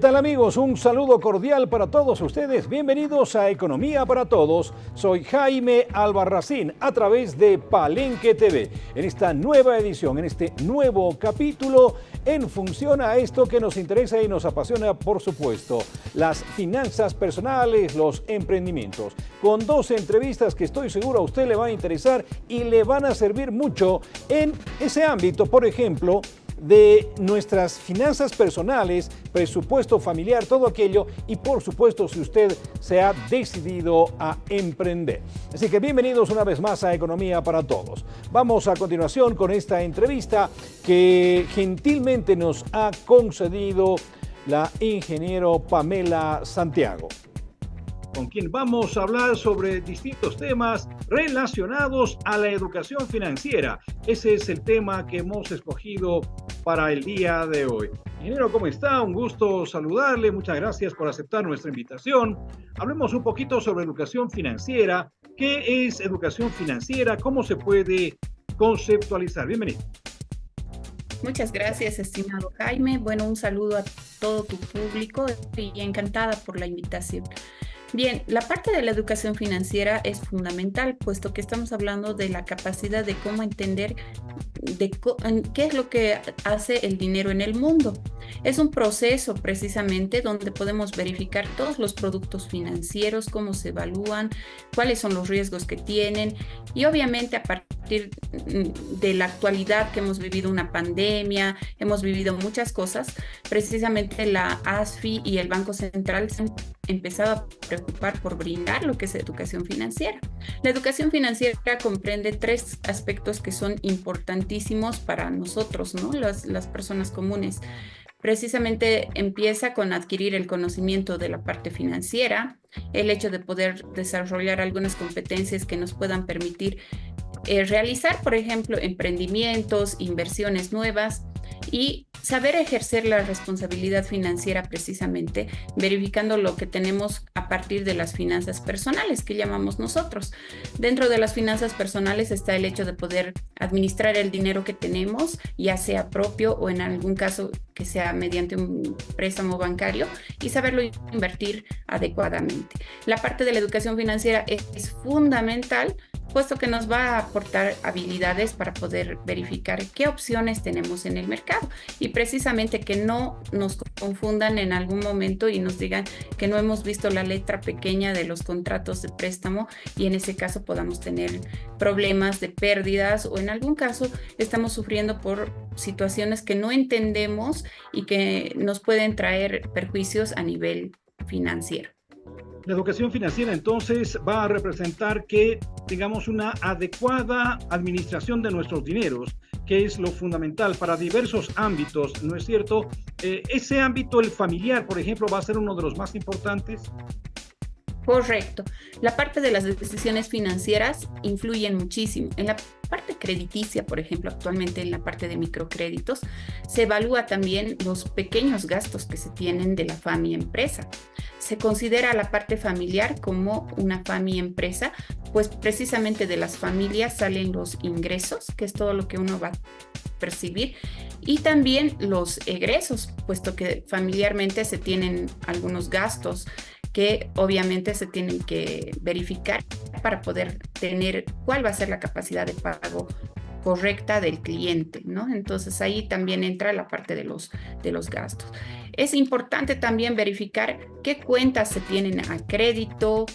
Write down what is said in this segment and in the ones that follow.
tal amigos? Un saludo cordial para todos ustedes. Bienvenidos a Economía para Todos. Soy Jaime Albarracín a través de Palenque TV. En esta nueva edición, en este nuevo capítulo, en función a esto que nos interesa y nos apasiona, por supuesto, las finanzas personales, los emprendimientos. Con dos entrevistas que estoy seguro a usted le va a interesar y le van a servir mucho en ese ámbito, por ejemplo, de nuestras finanzas personales, presupuesto familiar, todo aquello y por supuesto si usted se ha decidido a emprender. Así que bienvenidos una vez más a Economía para Todos. Vamos a continuación con esta entrevista que gentilmente nos ha concedido la ingeniero Pamela Santiago, con quien vamos a hablar sobre distintos temas relacionados a la educación financiera. Ese es el tema que hemos escogido para el día de hoy. Ingeniero, ¿cómo está? Un gusto saludarle. Muchas gracias por aceptar nuestra invitación. Hablemos un poquito sobre educación financiera. ¿Qué es educación financiera? ¿Cómo se puede conceptualizar? Bienvenido. Muchas gracias, estimado Jaime. Bueno, un saludo a todo tu público y encantada por la invitación. Bien, la parte de la educación financiera es fundamental, puesto que estamos hablando de la capacidad de cómo entender qué es lo que hace el dinero en el mundo. Es un proceso precisamente donde podemos verificar todos los productos financieros, cómo se evalúan, cuáles son los riesgos que tienen y obviamente a partir de la actualidad que hemos vivido una pandemia, hemos vivido muchas cosas, precisamente la ASFI y el Banco Central se han empezado a preocupar por brindar lo que es educación financiera. La educación financiera comprende tres aspectos que son importantísimos para nosotros, ¿no? Las personas comunes. Precisamente empieza con adquirir el conocimiento de la parte financiera, el hecho de poder desarrollar algunas competencias que nos puedan permitir realizar, por ejemplo, emprendimientos, inversiones nuevas y saber ejercer la responsabilidad financiera precisamente verificando lo que tenemos a partir de las finanzas personales que llamamos nosotros. Dentro de las finanzas personales está el hecho de poder administrar el dinero que tenemos, ya sea propio o en algún caso que sea mediante un préstamo bancario y saberlo invertir adecuadamente. La parte de la educación financiera es fundamental, puesto que nos va a aportar habilidades para poder verificar qué opciones tenemos en el mercado y precisamente que no nos confundan en algún momento y nos digan que no hemos visto la letra pequeña de los contratos de préstamo y en ese caso podamos tener problemas de pérdidas o en algún caso estamos sufriendo por situaciones que no entendemos y que nos pueden traer perjuicios a nivel financiero. La educación financiera entonces va a representar que tengamos una adecuada administración de nuestros dineros, que es lo fundamental para diversos ámbitos, ¿no es cierto? Ese ámbito, el familiar, por ejemplo, va a ser uno de los más importantes. Correcto. La parte de las decisiones financieras influyen muchísimo. En la parte crediticia, por ejemplo, actualmente en la parte de microcréditos, se evalúa también los pequeños gastos que se tienen de la FAMI empresa. Se considera la parte familiar como una FAMI empresa, pues precisamente de las familias salen los ingresos, que es todo lo que uno va a percibir, y también los egresos, puesto que familiarmente se tienen algunos gastos que obviamente se tienen que verificar para poder tener cuál va a ser la capacidad de pago correcta del cliente, ¿no? Entonces ahí también entra la parte de los gastos. Es importante también verificar qué cuentas se tienen a crédito,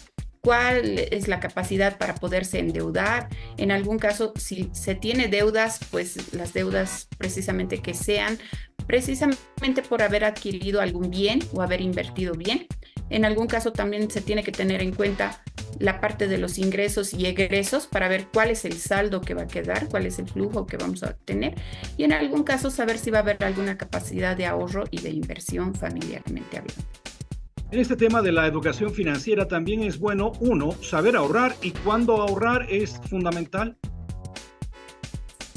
cuál es la capacidad para poderse endeudar. En algún caso, si se tiene deudas, pues las deudas precisamente que sean precisamente por haber adquirido algún bien o haber invertido bien. En algún caso también se tiene que tener en cuenta la parte de los ingresos y egresos para ver cuál es el saldo que va a quedar, cuál es el flujo que vamos a tener y en algún caso saber si va a haber alguna capacidad de ahorro y de inversión familiarmente hablando. En este tema de la educación financiera también es bueno, uno, saber ahorrar y cuándo ahorrar es fundamental.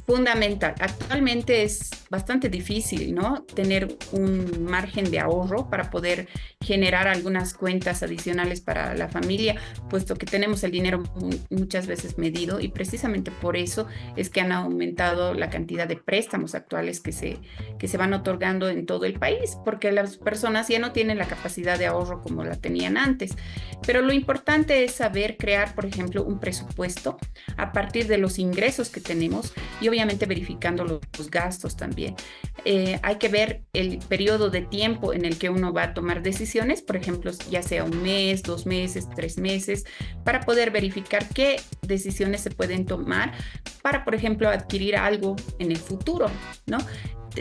Fundamental. Actualmente es bastante difícil, ¿no? Tener un margen de ahorro para poder generar algunas cuentas adicionales para la familia, puesto que tenemos el dinero muchas veces medido y precisamente por eso es que han aumentado la cantidad de préstamos actuales que se van otorgando en todo el país, porque las personas ya no tienen la capacidad de ahorro como la tenían antes. Pero lo importante es saber crear, por ejemplo, un presupuesto a partir de los ingresos que tenemos y obviamente verificando los gastos también. Hay que ver el periodo de tiempo en el que uno va a tomar decisiones, por ejemplo, ya sea un mes, 2 meses, 3 meses, para poder verificar qué decisiones se pueden tomar para, por ejemplo, adquirir algo en el futuro, ¿no?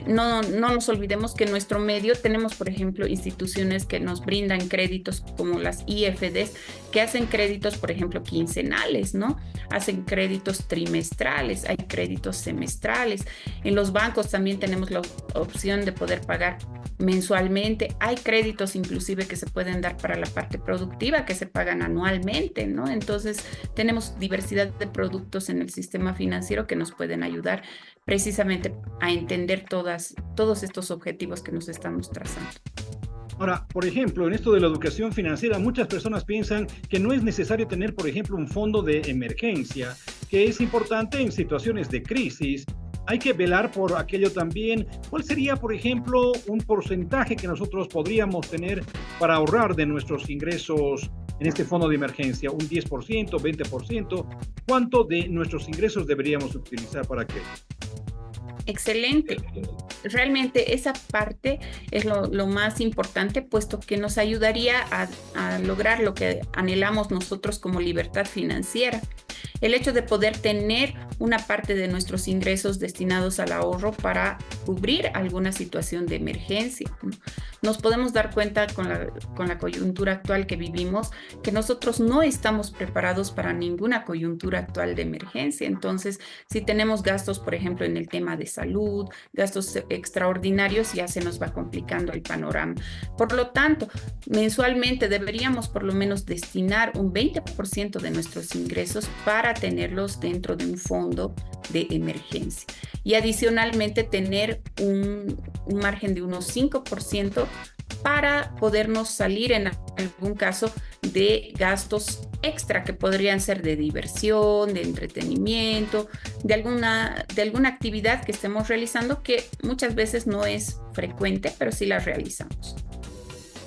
No nos olvidemos que en nuestro medio tenemos, por ejemplo, instituciones que nos brindan créditos como las IFDs, que hacen créditos, por ejemplo, quincenales, ¿no? Hacen créditos trimestrales, hay créditos semestrales. En los bancos también tenemos la opción de poder pagar mensualmente. Hay créditos inclusive que se pueden dar para la parte productiva que se pagan anualmente, ¿no? Entonces tenemos diversidad de productos en el sistema financiero que nos pueden ayudar precisamente a entender todos estos objetivos que nos estamos trazando. Ahora, por ejemplo, en esto de la educación financiera, muchas personas piensan que no es necesario tener, por ejemplo, un fondo de emergencia, que es importante en situaciones de crisis. Hay que velar por aquello también. ¿Cuál sería, por ejemplo, un porcentaje que nosotros podríamos tener para ahorrar de nuestros ingresos en este fondo de emergencia? ¿Un 10%, 20%? ¿Cuánto de nuestros ingresos deberíamos utilizar para qué? Excelente. Realmente esa parte es lo más importante, puesto que nos ayudaría a lograr lo que anhelamos nosotros como libertad financiera. El hecho de poder tener una parte de nuestros ingresos destinados al ahorro para cubrir alguna situación de emergencia, ¿no? Nos podemos dar cuenta con la coyuntura actual que vivimos que nosotros no estamos preparados para ninguna coyuntura actual de emergencia. Entonces, si tenemos gastos, por ejemplo, en el tema de salud, gastos extraordinarios, ya se nos va complicando el panorama. Por lo tanto, mensualmente deberíamos por lo menos destinar un 20% de nuestros ingresos para tenerlos dentro de un fondo de emergencia. Y adicionalmente tener un margen de unos 5% para podernos salir en algún caso de gastos extra que podrían ser de diversión, de entretenimiento, de alguna actividad que estemos realizando que muchas veces no es frecuente, pero sí la realizamos.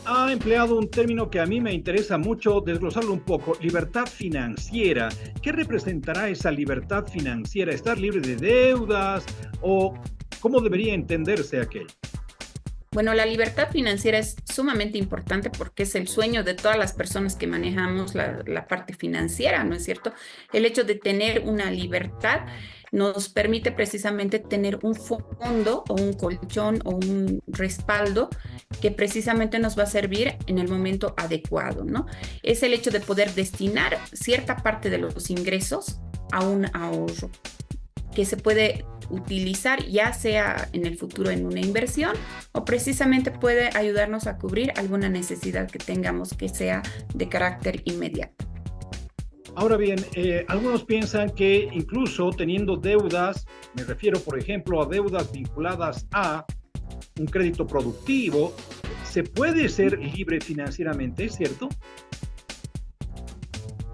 Ha empleado un término que a mí me interesa mucho desglosarlo un poco, libertad financiera. ¿Qué representará esa libertad financiera? ¿Estar libre de deudas o cómo debería entenderse aquello? Bueno, la libertad financiera es sumamente importante porque es el sueño de todas las personas que manejamos la parte financiera, ¿no es cierto? El hecho de tener una libertad nos permite precisamente tener un fondo o un colchón o un respaldo que precisamente nos va a servir en el momento adecuado, ¿no? Es el hecho de poder destinar cierta parte de los ingresos a un ahorro que se puede utilizar ya sea en el futuro en una inversión o precisamente puede ayudarnos a cubrir alguna necesidad que tengamos que sea de carácter inmediato. Ahora bien, algunos piensan que incluso teniendo deudas, me refiero por ejemplo a deudas vinculadas a un crédito productivo, se puede ser libre financieramente, ¿es cierto?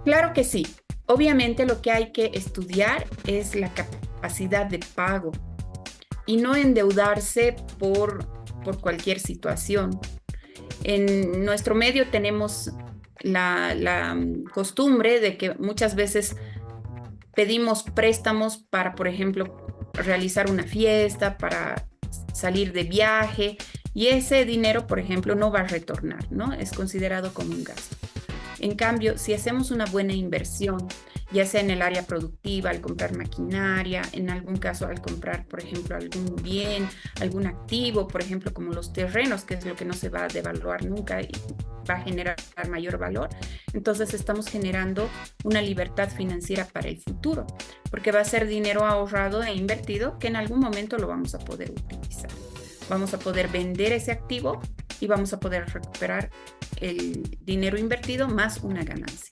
Claro que sí. Obviamente lo que hay que estudiar es la capacidad de pago y no endeudarse por cualquier situación. En nuestro medio tenemos la costumbre de que muchas veces pedimos préstamos para, por ejemplo, realizar una fiesta, para salir de viaje y ese dinero, por ejemplo, no va a retornar, ¿no? Es considerado como un gasto. En cambio, si hacemos una buena inversión, ya sea en el área productiva, al comprar maquinaria, en algún caso al comprar, por ejemplo, algún bien, algún activo, por ejemplo, como los terrenos, que es lo que no se va a devaluar nunca y va a generar mayor valor, entonces estamos generando una libertad financiera para el futuro, porque va a ser dinero ahorrado e invertido que en algún momento lo vamos a poder utilizar. Vamos a poder vender ese activo y vamos a poder recuperar el dinero invertido más una ganancia.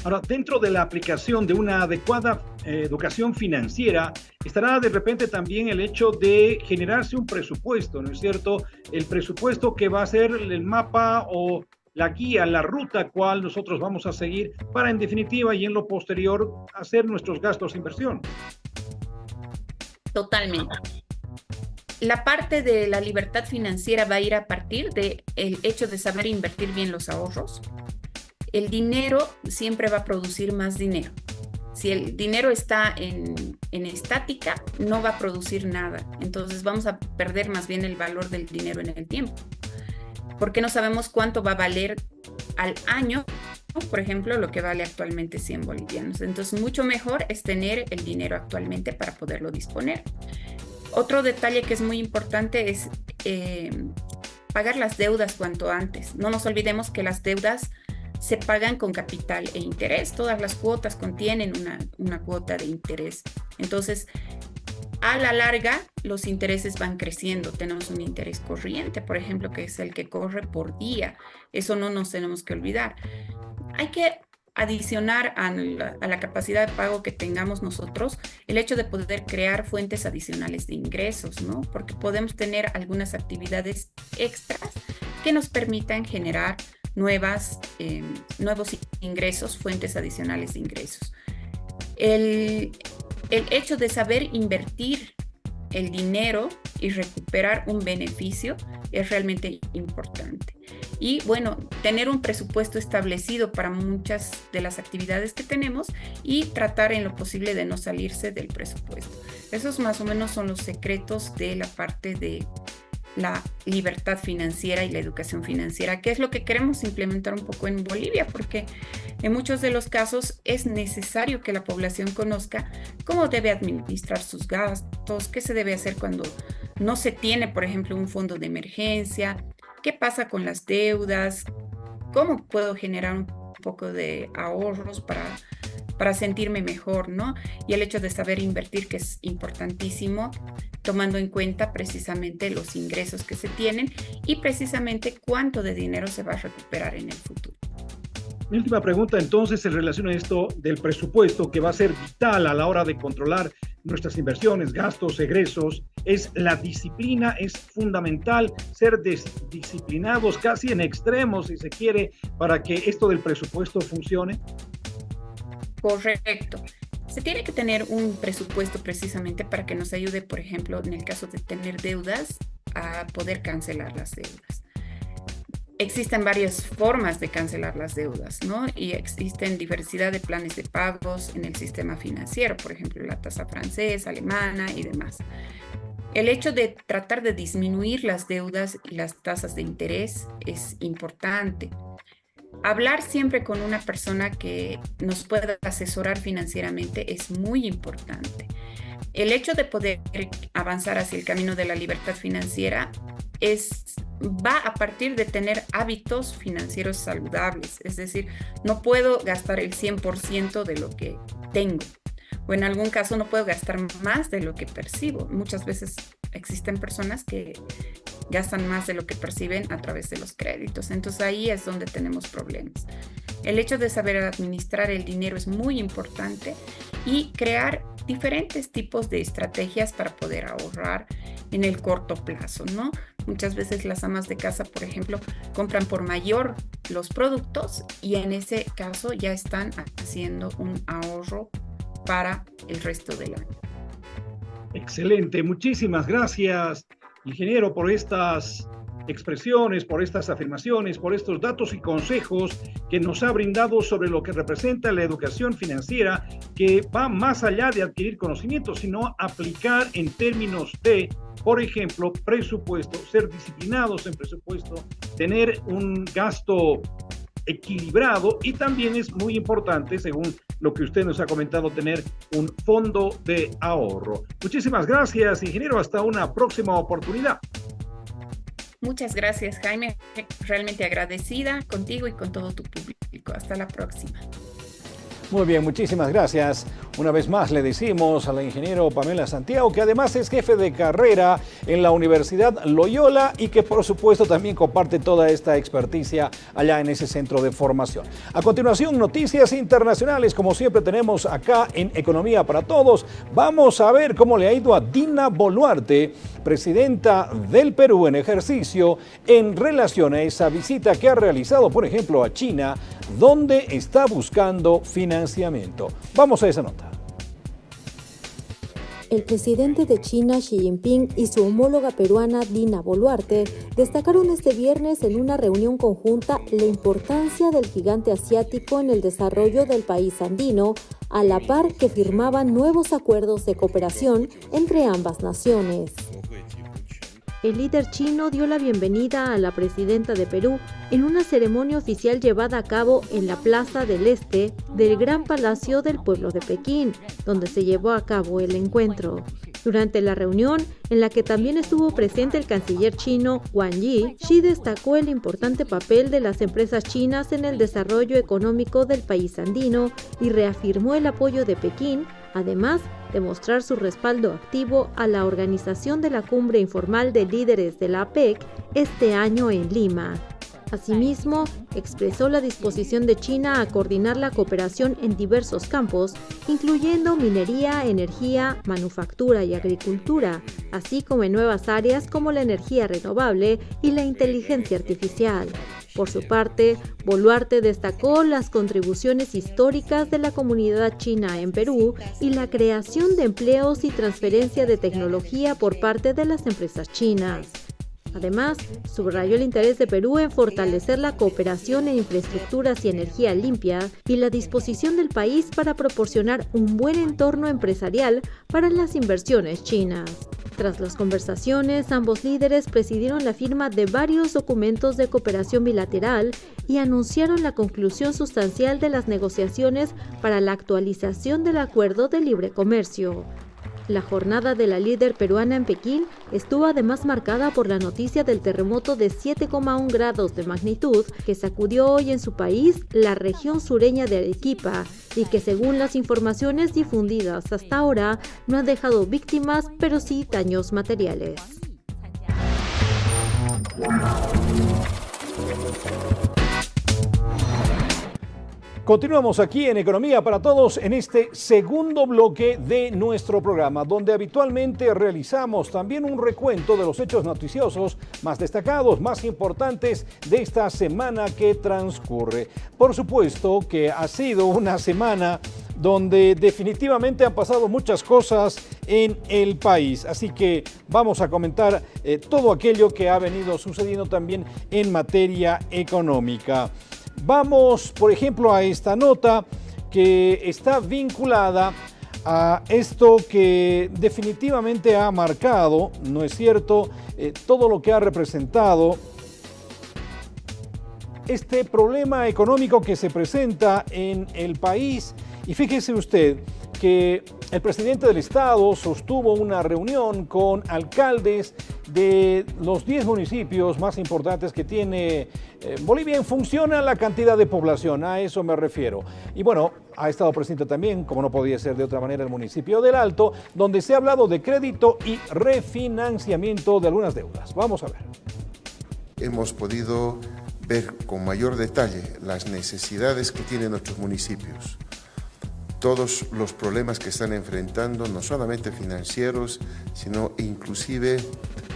Ahora, dentro de la aplicación de una adecuada educación financiera, estará de repente también el hecho de generarse un presupuesto, ¿no es cierto? El presupuesto que va a ser el mapa o la guía, la ruta cual nosotros vamos a seguir para en definitiva y en lo posterior hacer nuestros gastos de inversión. Totalmente. La parte de la libertad financiera va a ir a partir del hecho de saber invertir bien los ahorros. El dinero siempre va a producir más dinero. Si el dinero está en estática, no va a producir nada. Entonces vamos a perder más bien el valor del dinero en el tiempo. Porque no sabemos cuánto va a valer al año, por ejemplo, lo que vale actualmente 100 bolivianos. Entonces, mucho mejor es tener el dinero actualmente para poderlo disponer. Otro detalle que es muy importante es pagar las deudas cuanto antes. No nos olvidemos que las deudas se pagan con capital e interés. Todas las cuotas contienen una cuota de interés. Entonces, a la larga, los intereses van creciendo. Tenemos un interés corriente, por ejemplo, que es el que corre por día. Eso no nos tenemos que olvidar. Hay que adicionar a la capacidad de pago que tengamos nosotros el hecho de poder crear fuentes adicionales de ingresos, ¿no? Porque podemos tener algunas actividades extras que nos permitan generar nuevos ingresos, fuentes adicionales de ingresos. El hecho de saber invertir el dinero y recuperar un beneficio es realmente importante. Y bueno, tener un presupuesto establecido para muchas de las actividades que tenemos y tratar en lo posible de no salirse del presupuesto. Esos más o menos son los secretos de la parte de la libertad financiera y la educación financiera, que es lo que queremos implementar un poco en Bolivia, porque en muchos de los casos es necesario que la población conozca cómo debe administrar sus gastos, qué se debe hacer cuando no se tiene, por ejemplo, un fondo de emergencia, qué pasa con las deudas, cómo puedo generar un poco de ahorros para sentirme mejor, ¿no? Y el hecho de saber invertir, que es importantísimo, tomando en cuenta precisamente los ingresos que se tienen y precisamente cuánto de dinero se va a recuperar en el futuro. Mi última pregunta entonces en relación a esto del presupuesto que va a ser vital a la hora de controlar nuestras inversiones, gastos, egresos, es la disciplina, es fundamental ser disciplinados casi en extremos si se quiere para que esto del presupuesto funcione. Correcto. Se tiene que tener un presupuesto precisamente para que nos ayude, por ejemplo, en el caso de tener deudas, a poder cancelar las deudas. Existen varias formas de cancelar las deudas, ¿no? Y existen diversidad de planes de pagos en el sistema financiero, por ejemplo, la tasa francesa, alemana y demás. El hecho de tratar de disminuir las deudas y las tasas de interés es importante. Hablar siempre con una persona que nos pueda asesorar financieramente es muy importante. El hecho de poder avanzar hacia el camino de la libertad financiera va a partir de tener hábitos financieros saludables. Es decir, no puedo gastar el 100% de lo que tengo. O en algún caso no puedo gastar más de lo que percibo. Muchas veces existen personas que gastan más de lo que perciben a través de los créditos. Entonces ahí es donde tenemos problemas. El hecho de saber administrar el dinero es muy importante y crear diferentes tipos de estrategias para poder ahorrar en el corto plazo, ¿no? Muchas veces las amas de casa, por ejemplo, compran por mayor los productos y en ese caso ya están haciendo un ahorro para el resto del año. Excelente, muchísimas gracias, ingeniero, por estas expresiones, por estas afirmaciones, por estos datos y consejos que nos ha brindado sobre lo que representa la educación financiera, que va más allá de adquirir conocimientos, sino aplicar en términos de, por ejemplo, presupuesto, ser disciplinados en presupuesto, tener un gasto equilibrado y también es muy importante, según lo que usted nos ha comentado, tener un fondo de ahorro. Muchísimas gracias, ingeniero. Hasta una próxima oportunidad. Muchas gracias, Jaime. Realmente agradecida contigo y con todo tu público. Hasta la próxima. Muy bien, muchísimas gracias. Una vez más le decimos al ingeniero Pamela Santiago, que además es jefe de carrera en la Universidad Loyola y que por supuesto también comparte toda esta experticia allá en ese centro de formación. A continuación, noticias internacionales, como siempre tenemos acá en Economía para Todos. Vamos a ver cómo le ha ido a Dina Boluarte, presidenta del Perú en ejercicio, en relación a esa visita que ha realizado, por ejemplo, a China, donde está buscando financiamiento. Vamos a esa nota. El presidente de China, Xi Jinping, y su homóloga peruana, Dina Boluarte, destacaron este viernes en una reunión conjunta la importancia del gigante asiático en el desarrollo del país andino, a la par que firmaban nuevos acuerdos de cooperación entre ambas naciones. El líder chino dio la bienvenida a la presidenta de Perú en una ceremonia oficial llevada a cabo en la Plaza del Este del Gran Palacio del Pueblo de Pekín, donde se llevó a cabo el encuentro. Durante la reunión, en la que también estuvo presente el canciller chino Wang Yi, Xi destacó el importante papel de las empresas chinas en el desarrollo económico del país andino y reafirmó el apoyo de Pekín, además de mostrar su respaldo activo a la organización de la cumbre informal de líderes de la APEC este año en Lima. Asimismo, expresó la disposición de China a coordinar la cooperación en diversos campos, incluyendo minería, energía, manufactura y agricultura, así como en nuevas áreas como la energía renovable y la inteligencia artificial. Por su parte, Boluarte destacó las contribuciones históricas de la comunidad china en Perú y la creación de empleos y transferencia de tecnología por parte de las empresas chinas. Además, subrayó el interés de Perú en fortalecer la cooperación en infraestructuras y energía limpia y la disposición del país para proporcionar un buen entorno empresarial para las inversiones chinas. Tras las conversaciones, ambos líderes presidieron la firma de varios documentos de cooperación bilateral y anunciaron la conclusión sustancial de las negociaciones para la actualización del Acuerdo de Libre Comercio. La jornada de la líder peruana en Pekín estuvo además marcada por la noticia del terremoto de 7,1 grados de magnitud que sacudió hoy en su país la región sureña de Arequipa y que, según las informaciones difundidas hasta ahora, no ha dejado víctimas, pero sí daños materiales. Continuamos aquí en Economía para Todos en este segundo bloque de nuestro programa, donde habitualmente realizamos también un recuento de los hechos noticiosos más destacados, más importantes de esta semana que transcurre. Por supuesto que ha sido una semana donde definitivamente han pasado muchas cosas en el país. Así que vamos a comentar todo aquello que ha venido sucediendo también en materia económica. Vamos, por ejemplo, a esta nota que está vinculada a esto que definitivamente ha marcado, ¿no es cierto?, todo lo que ha representado este problema económico que se presenta en el país. Y fíjese usted que el presidente del Estado sostuvo una reunión con alcaldes de los 10 municipios más importantes que tiene Bolivia en función a la cantidad de población, a eso me refiero. Y bueno, ha estado presente también, como no podía ser de otra manera, el municipio del Alto, donde se ha hablado de crédito y refinanciamiento de algunas deudas. Vamos a ver. Hemos podido ver con mayor detalle las necesidades que tienen nuestros municipios, todos los problemas que están enfrentando, no solamente financieros, sino inclusive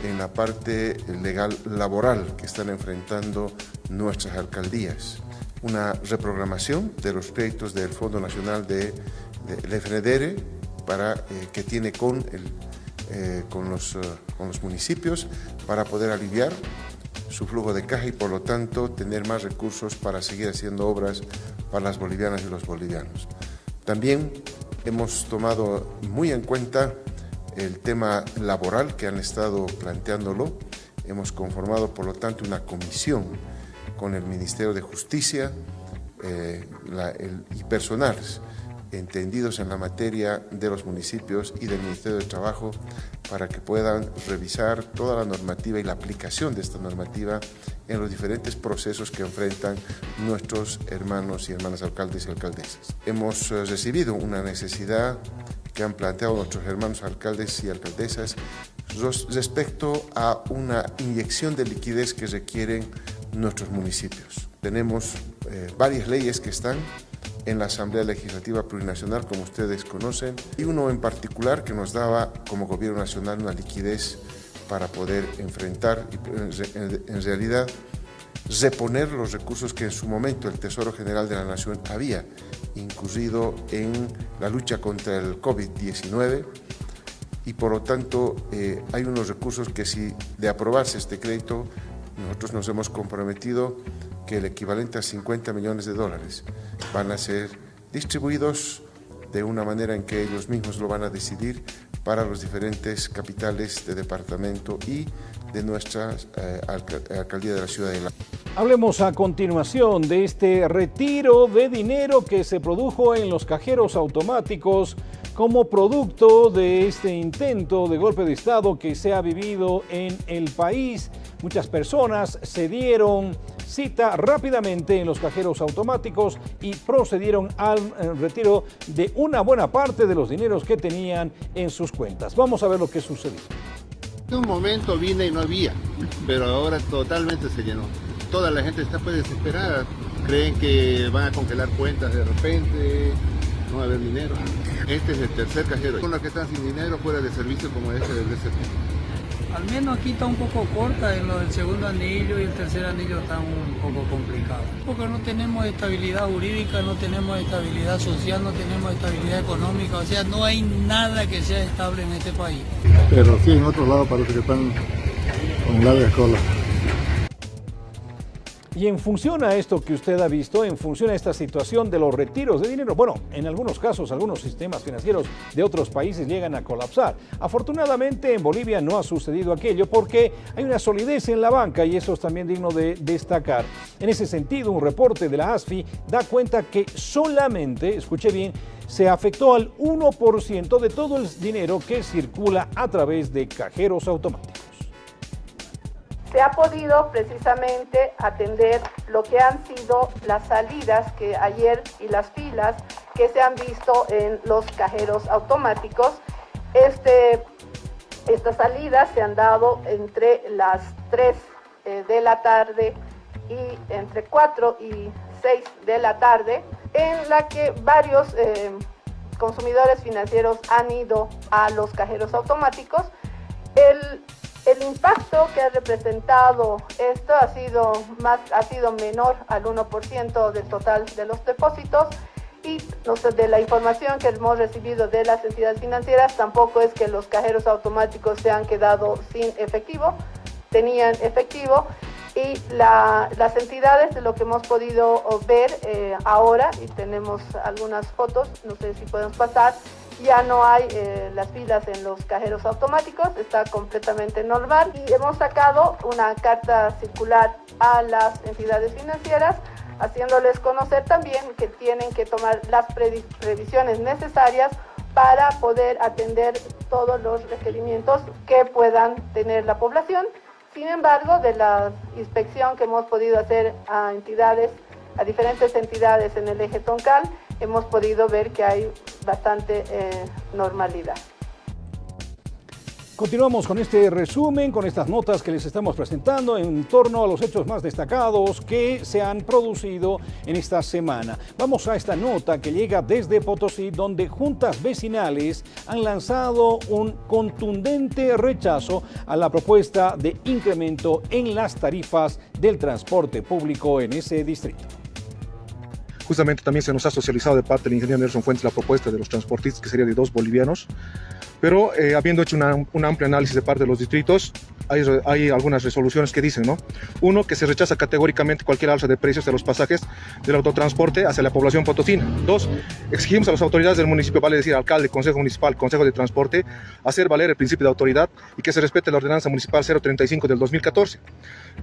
en la parte legal laboral que están enfrentando nuestras alcaldías. Una reprogramación de los créditos del Fondo Nacional del FNDR que tiene con los municipios para poder aliviar su flujo de caja y por lo tanto tener más recursos para seguir haciendo obras para las bolivianas y los bolivianos. También hemos tomado muy en cuenta el tema laboral que han estado planteándolo. Hemos conformado, por lo tanto, una comisión con el Ministerio de Justicia y personal entendidos en la materia de los municipios y del Ministerio de Trabajo para que puedan revisar toda la normativa y la aplicación de esta normativa en los diferentes procesos que enfrentan nuestros hermanos y hermanas alcaldes y alcaldesas. Hemos recibido una necesidad que han planteado nuestros hermanos alcaldes y alcaldesas respecto a una inyección de liquidez que requieren nuestros municipios. Tenemos varias leyes que están en la Asamblea Legislativa Plurinacional, como ustedes conocen, y uno en particular que nos daba como Gobierno Nacional una liquidez para poder enfrentar y en realidad reponer los recursos que en su momento el Tesoro General de la Nación había incurrido en la lucha contra el COVID-19 y por lo tanto hay unos recursos que si de aprobarse este crédito nosotros nos hemos comprometido que el equivalente a $50 millones van a ser distribuidos de una manera en que ellos mismos lo van a decidir para los diferentes capitales de departamento y de nuestra alcaldía de la ciudad de La. Hablemos a continuación de este retiro de dinero que se produjo en los cajeros automáticos como producto de este intento de golpe de Estado que se ha vivido en el país. Muchas personas se dieron cita rápidamente en los cajeros automáticos y procedieron al retiro de una buena parte de los dineros que tenían en sus cuentas. Vamos a ver lo que sucedió. En un momento vine y no había, pero ahora totalmente se llenó. Toda la gente está pues desesperada, creen que van a congelar cuentas de repente, no va a haber dinero. Este es el tercer cajero. Con los que están sin dinero fuera de servicio como este del DCP. Al menos aquí está un poco corta, en lo del segundo anillo y el tercer anillo está un poco complicado. Porque no tenemos estabilidad jurídica, no tenemos estabilidad social, no tenemos estabilidad económica, o sea, no hay nada que sea estable en este país. Pero sí, en otros lados parece que están con largas colas. Y en función a esto que usted ha visto, en función a esta situación de los retiros de dinero, bueno, en algunos casos, algunos sistemas financieros de otros países llegan a colapsar. Afortunadamente, en Bolivia no ha sucedido aquello porque hay una solidez en la banca y eso es también digno de destacar. En ese sentido, un reporte de la ASFI da cuenta que solamente, escuche bien, se afectó al 1% de todo el dinero que circula a través de cajeros automáticos. Se ha podido precisamente atender lo que han sido las salidas que ayer y las filas que se han visto en los cajeros automáticos. Estas salidas se han dado entre las 3 de la tarde y entre 4 y 6 de la tarde, en la que varios consumidores financieros han ido a los cajeros automáticos. El impacto que ha representado esto ha sido menor al 1% del total de los depósitos y de la información que hemos recibido de las entidades financieras tampoco es que los cajeros automáticos se han quedado sin efectivo, tenían efectivo y las entidades de lo que hemos podido ver ahora y tenemos algunas fotos, no sé si podemos pasar. Ya no hay las filas en los cajeros automáticos, está completamente normal y hemos sacado una carta circular a las entidades financieras haciéndoles conocer también que tienen que tomar las previsiones necesarias para poder atender todos los requerimientos que puedan tener la población. Sin embargo, de la inspección que hemos podido hacer a diferentes entidades en el eje troncal, hemos podido ver que hay bastante normalidad. Continuamos con este resumen, con estas notas que les estamos presentando en torno a los hechos más destacados que se han producido en esta semana. Vamos a esta nota que llega desde Potosí, donde juntas vecinales han lanzado un contundente rechazo a la propuesta de incremento en las tarifas del transporte público en ese distrito. Justamente también se nos ha socializado de parte del ingeniero Nelson Fuentes la propuesta de los transportistas, que sería de 2 bolivianos, pero habiendo hecho un amplio análisis de parte de los distritos, hay algunas resoluciones que dicen, ¿no? Uno, que se rechaza categóricamente cualquier alza de precios de los pasajes del autotransporte hacia la población potosina. Dos, exigimos a las autoridades del municipio, vale decir alcalde, consejo municipal, consejo de transporte, hacer valer el principio de autoridad y que se respete la ordenanza municipal 035 del 2014.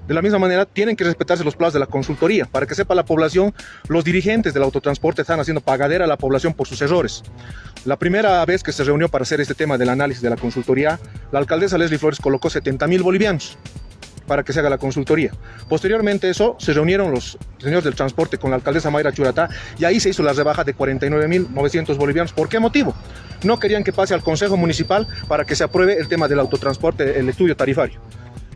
De la misma manera, tienen que respetarse los plazos de la consultoría, para que sepa la población, los dirigentes del autotransporte están haciendo pagadera a la población por sus errores. La primera vez que se reunió para hacer este tema del análisis de la consultoría, la alcaldesa Leslie Flores colocó 70.000 bolivianos para que se haga la consultoría. Posteriormente a eso, se reunieron los señores del transporte con la alcaldesa Mayra Churatá y ahí se hizo la rebaja de 49.900 bolivianos. ¿Por qué motivo? No querían que pase al Consejo Municipal para que se apruebe el tema del autotransporte, el estudio tarifario.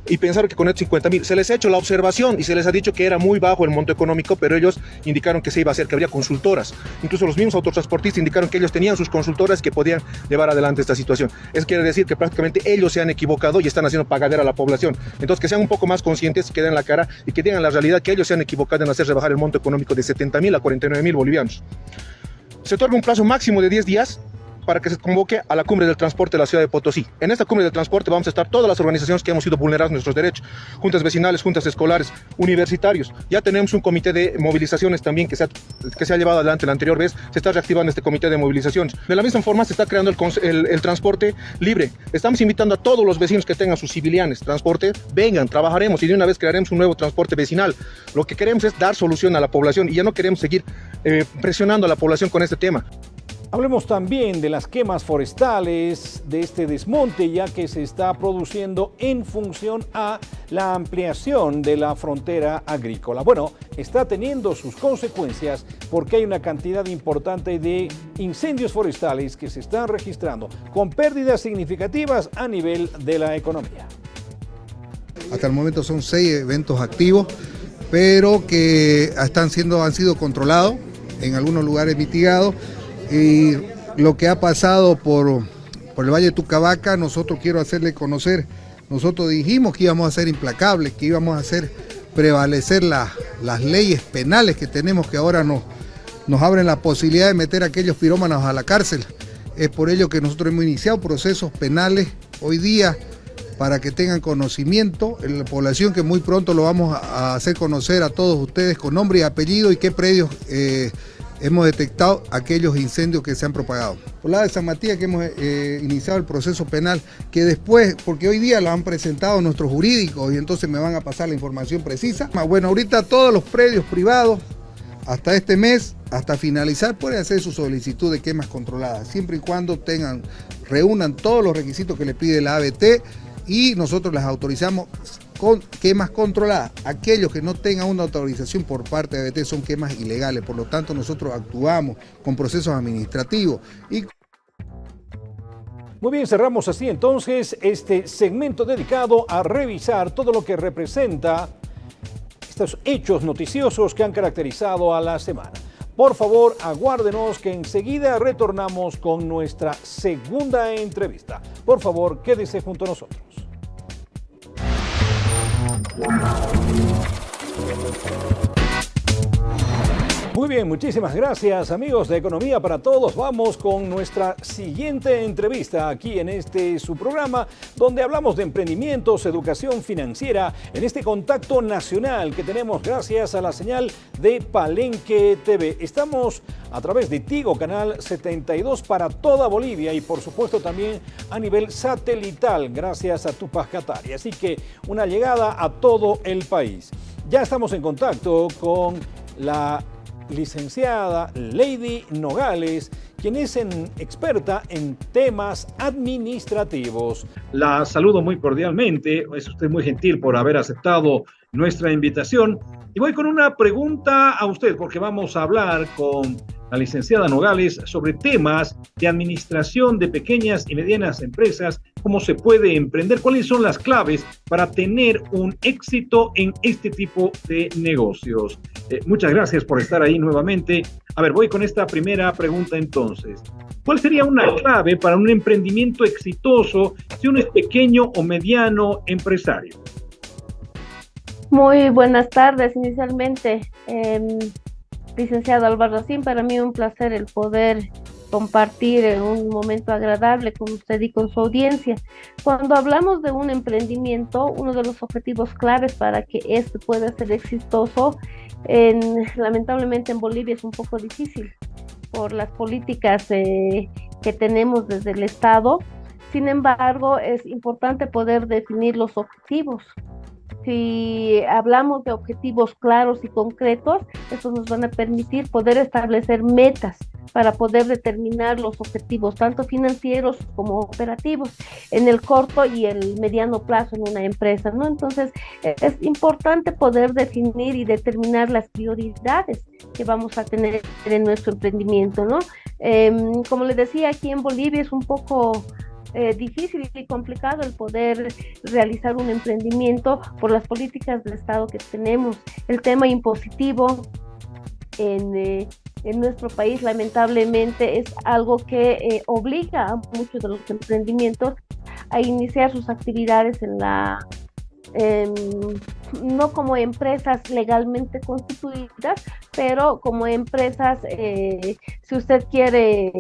Y pensaron que con estos 50.000 se les ha hecho la observación y se les ha dicho que era muy bajo el monto económico, pero ellos indicaron que se iba a hacer, que habría consultoras. Incluso los mismos autotransportistas indicaron que ellos tenían sus consultoras que podían llevar adelante esta situación. Eso quiere decir que prácticamente ellos se han equivocado y están haciendo pagadera a la población. Entonces, que sean un poco más conscientes, que den la cara y que digan la realidad, que ellos se han equivocado en hacer rebajar el monto económico de 70.000 a 49.000 bolivianos. Se otorga un plazo máximo de 10 días para que se convoque a la cumbre del transporte de la ciudad de Potosí. En esta cumbre del transporte vamos a estar todas las organizaciones que hemos sido vulneradas nuestros derechos, juntas vecinales, juntas escolares, universitarios. Ya tenemos un comité de movilizaciones también que se ha llevado adelante la anterior vez, se está reactivando este comité de movilizaciones. De la misma forma se está creando el transporte libre. Estamos invitando a todos los vecinos que tengan sus civilianes, transporte, vengan, trabajaremos y de una vez crearemos un nuevo transporte vecinal. Lo que queremos es dar solución a la población y ya no queremos seguir presionando a la población con este tema. Hablemos también de las quemas forestales, de este desmonte ya que se está produciendo en función a la ampliación de la frontera agrícola. Bueno, está teniendo sus consecuencias porque hay una cantidad importante de incendios forestales que se están registrando con pérdidas significativas a nivel de la economía. Hasta el momento son 6 eventos activos, pero que han sido controlados, en algunos lugares mitigados. Y lo que ha pasado por el Valle de Tucabaca, nosotros quiero hacerle conocer, nosotros dijimos que íbamos a ser implacables, que íbamos a hacer prevalecer las leyes penales que tenemos, que ahora nos abren la posibilidad de meter a aquellos pirómanos a la cárcel. Es por ello que nosotros hemos iniciado procesos penales hoy día para que tengan conocimiento en la población, que muy pronto lo vamos a hacer conocer a todos ustedes con nombre y apellido y qué predios hemos detectado aquellos incendios que se han propagado. Por la de San Matías, que hemos iniciado el proceso penal, que después, porque hoy día lo han presentado nuestros jurídicos y entonces me van a pasar la información precisa. Bueno, ahorita todos los predios privados, hasta este mes, hasta finalizar, pueden hacer su solicitud de quemas controladas, siempre y cuando reúnan todos los requisitos que le pide la ABT y nosotros las autorizamos con quemas controladas. Aquellos que no tengan una autorización por parte de ABT son quemas ilegales, por lo tanto nosotros actuamos con procesos administrativos. Muy bien, cerramos así entonces este segmento dedicado a revisar todo lo que representa estos hechos noticiosos que han caracterizado a la semana. Por favor, aguárdenos que enseguida retornamos con nuestra segunda entrevista. Por favor, quédese junto a nosotros. Muy bien, muchísimas gracias amigos de Economía para Todos. Vamos con nuestra siguiente entrevista aquí en su programa, donde hablamos de emprendimientos, educación financiera, en este contacto nacional que tenemos gracias a la señal de Palenque TV. Estamos a través de Tigo, canal 72 para toda Bolivia y por supuesto también a nivel satelital gracias a Tupac Katari. Así que una llegada a todo el país. Ya estamos en contacto con la licenciada Lady Nogales, quien es experta en temas administrativos. La saludo muy cordialmente, es usted muy gentil por haber aceptado nuestra invitación. Y voy con una pregunta a usted, porque vamos a hablar con la licenciada Nogales sobre temas de administración de pequeñas y medianas empresas, cómo se puede emprender, cuáles son las claves para tener un éxito en este tipo de negocios. Muchas gracias por estar ahí nuevamente. A ver, voy con esta primera pregunta entonces. ¿Cuál sería una clave para un emprendimiento exitoso si uno es pequeño o mediano empresario? Muy buenas tardes, inicialmente. Licenciado Albarracín, para mí un placer el poder compartir en un momento agradable con usted y con su audiencia. Cuando hablamos de un emprendimiento, uno de los objetivos claves para que este pueda ser exitoso, lamentablemente en Bolivia es un poco difícil por las políticas que tenemos desde el Estado. Sin embargo, es importante poder definir los objetivos. Si hablamos de objetivos claros y concretos, eso nos van a permitir poder establecer metas para poder determinar los objetivos, tanto financieros como operativos, en el corto y el mediano plazo en una empresa, ¿no? Entonces, es importante poder definir y determinar las prioridades que vamos a tener en nuestro emprendimiento, ¿no? Como les decía, aquí en Bolivia es un poco difícil y complicado el poder realizar un emprendimiento por las políticas del Estado que tenemos. El tema impositivo en nuestro país lamentablemente es algo que obliga a muchos de los emprendimientos a iniciar sus actividades no como empresas legalmente constituidas, pero como empresas, si usted quiere,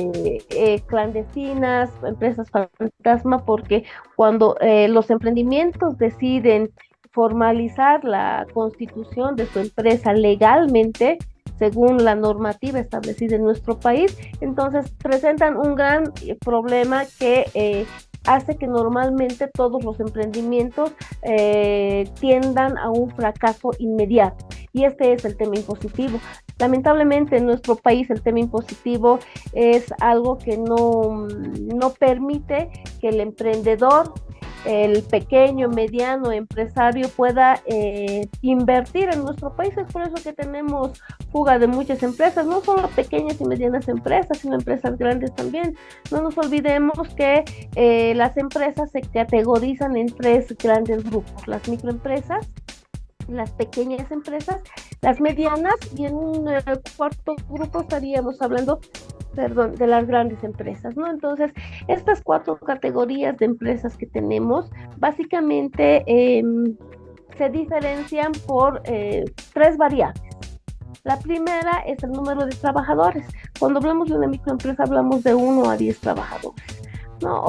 clandestinas, empresas fantasma, porque cuando los emprendimientos deciden formalizar la constitución de su empresa legalmente, según la normativa establecida en nuestro país, entonces presentan un gran problema que hace que normalmente todos los emprendimientos tiendan a un fracaso inmediato. Y este es el tema impositivo. Lamentablemente en nuestro país el tema impositivo es algo que no permite que el emprendedor, el pequeño, mediano empresario pueda invertir en nuestro país. Es por eso que tenemos fuga de muchas empresas, no solo pequeñas y medianas empresas, sino empresas grandes también. No nos olvidemos que las empresas se categorizan en tres grandes grupos: las microempresas, las pequeñas empresas, las medianas, y en un cuarto grupo estaríamos hablando de las grandes empresas, ¿no? Entonces, estas cuatro categorías de empresas que tenemos, básicamente se diferencian por tres variables. La primera es el número de trabajadores. Cuando hablamos de una microempresa, hablamos de 1 a 10 trabajadores, ¿no?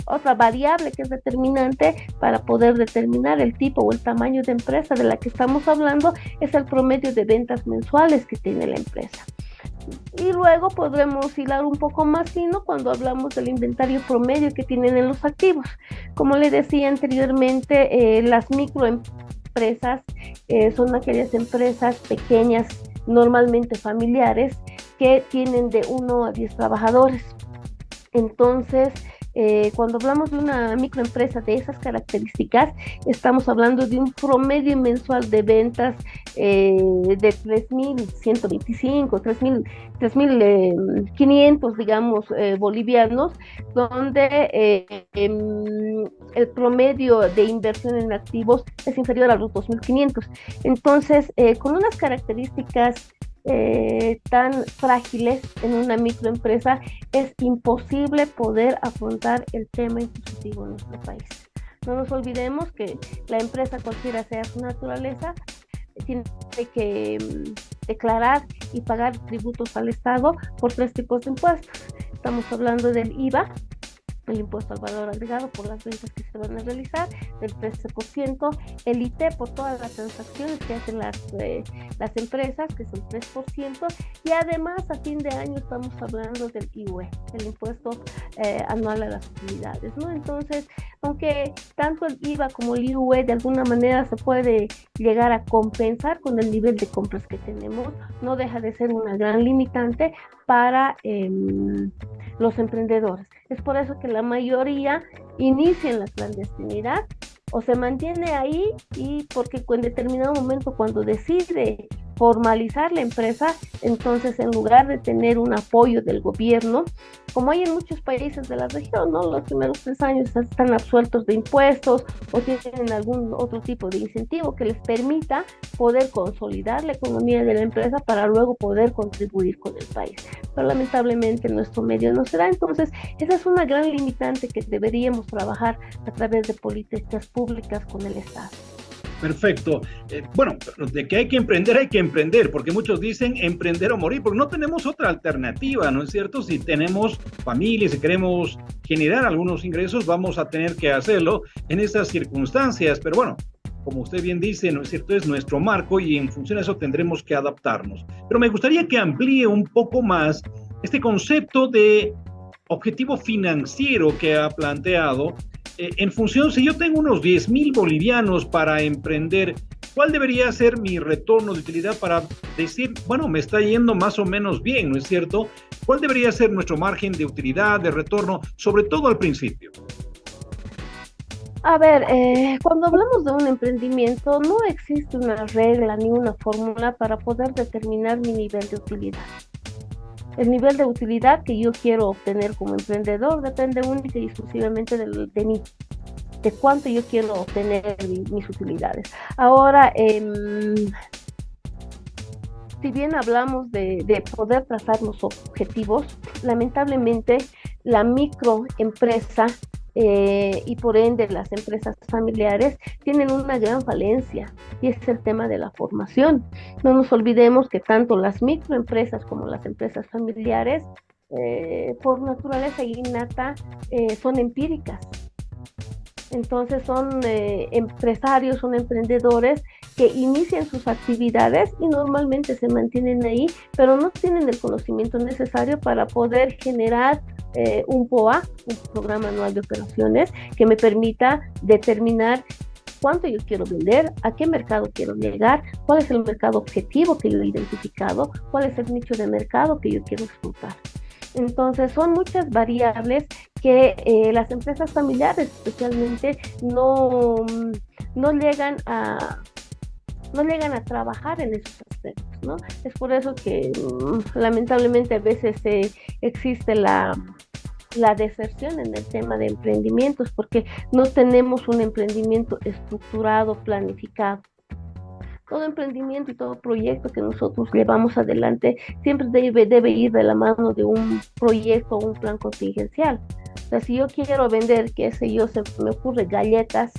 Otra variable que es determinante para poder determinar el tipo o el tamaño de empresa de la que estamos hablando es el promedio de ventas mensuales que tiene la empresa. Y luego podremos hilar un poco más fino cuando hablamos del inventario promedio que tienen en los activos. Como le decía anteriormente, las microempresas son aquellas empresas pequeñas, normalmente familiares, que tienen de 1 a 10 trabajadores. Entonces, cuando hablamos de una microempresa de esas características, estamos hablando de un promedio mensual de ventas de 3.125, 3.500, digamos, bolivianos, donde el promedio de inversión en activos es inferior a los 2.500. Entonces, con unas características tan frágiles en una microempresa, es imposible poder afrontar el tema impositivo en nuestro país. No nos olvidemos que la empresa, cualquiera sea su naturaleza, tiene que declarar y pagar tributos al Estado por 3 tipos de impuestos. Estamos hablando del IVA, el impuesto al valor agregado por las ventas que se van a realizar, del 13%, el IT por todas las transacciones que hacen las empresas, que son 3%, y además a fin de año estamos hablando del IUE, el impuesto anual a las utilidades, ¿no? Entonces, aunque tanto el IVA como el IUE de alguna manera se puede llegar a compensar con el nivel de compras que tenemos, no deja de ser una gran limitante para los emprendedores. Es por eso que la mayoría inicia en la clandestinidad o se mantiene ahí, y porque en determinado momento, cuando decide formalizar la empresa, entonces en lugar de tener un apoyo del gobierno, como hay en muchos países de la región, ¿no? Los primeros 3 años están absueltos de impuestos o tienen algún otro tipo de incentivo que les permita poder consolidar la economía de la empresa para luego poder contribuir con el país. Pero lamentablemente en nuestro medio no se da. Entonces, esa es una gran limitante que deberíamos trabajar a través de políticas públicas con el Estado. Perfecto. Bueno, de que hay que emprender, porque muchos dicen emprender o morir, porque no tenemos otra alternativa, ¿no es cierto? Si tenemos familia, si queremos generar algunos ingresos, vamos a tener que hacerlo en estas circunstancias, pero bueno, como usted bien dice, ¿no es cierto? Es nuestro marco y en función de eso tendremos que adaptarnos. Pero me gustaría que amplíe un poco más este concepto de objetivo financiero que ha planteado. En función, si yo tengo unos 10,000 bolivianos para emprender, ¿cuál debería ser mi retorno de utilidad para decir, bueno, me está yendo más o menos bien, ¿no es cierto? ¿Cuál debería ser nuestro margen de utilidad, de retorno, sobre todo al principio? A ver, cuando hablamos de un emprendimiento, no existe una regla ni una fórmula para poder determinar mi nivel de utilidad. El nivel de utilidad que yo quiero obtener como emprendedor depende única y exclusivamente de mí, de cuánto yo quiero obtener mis utilidades. Ahora, si bien hablamos de poder trazar los objetivos, lamentablemente la microempresa y por ende las empresas familiares tienen una gran falencia y es el tema de la formación. No nos olvidemos que tanto las microempresas como las empresas familiares por naturaleza innata son empíricas. Entonces son empresarios, son emprendedores que inician sus actividades y normalmente se mantienen ahí, pero no tienen el conocimiento necesario para poder generar un POA, un programa anual de operaciones, que me permita determinar cuánto yo quiero vender, a qué mercado quiero llegar, cuál es el mercado objetivo que yo he identificado, cuál es el nicho de mercado que yo quiero explotar. Entonces son muchas variables que las empresas familiares especialmente no llegan a trabajar en esos aspectos, ¿no? Es por eso que lamentablemente a veces existe la deserción en el tema de emprendimientos, porque no tenemos un emprendimiento estructurado, planificado. Todo emprendimiento y todo proyecto que nosotros llevamos adelante siempre debe ir de la mano de un proyecto o un plan contingencial. O sea, si yo quiero vender, qué sé yo, se me ocurre galletas,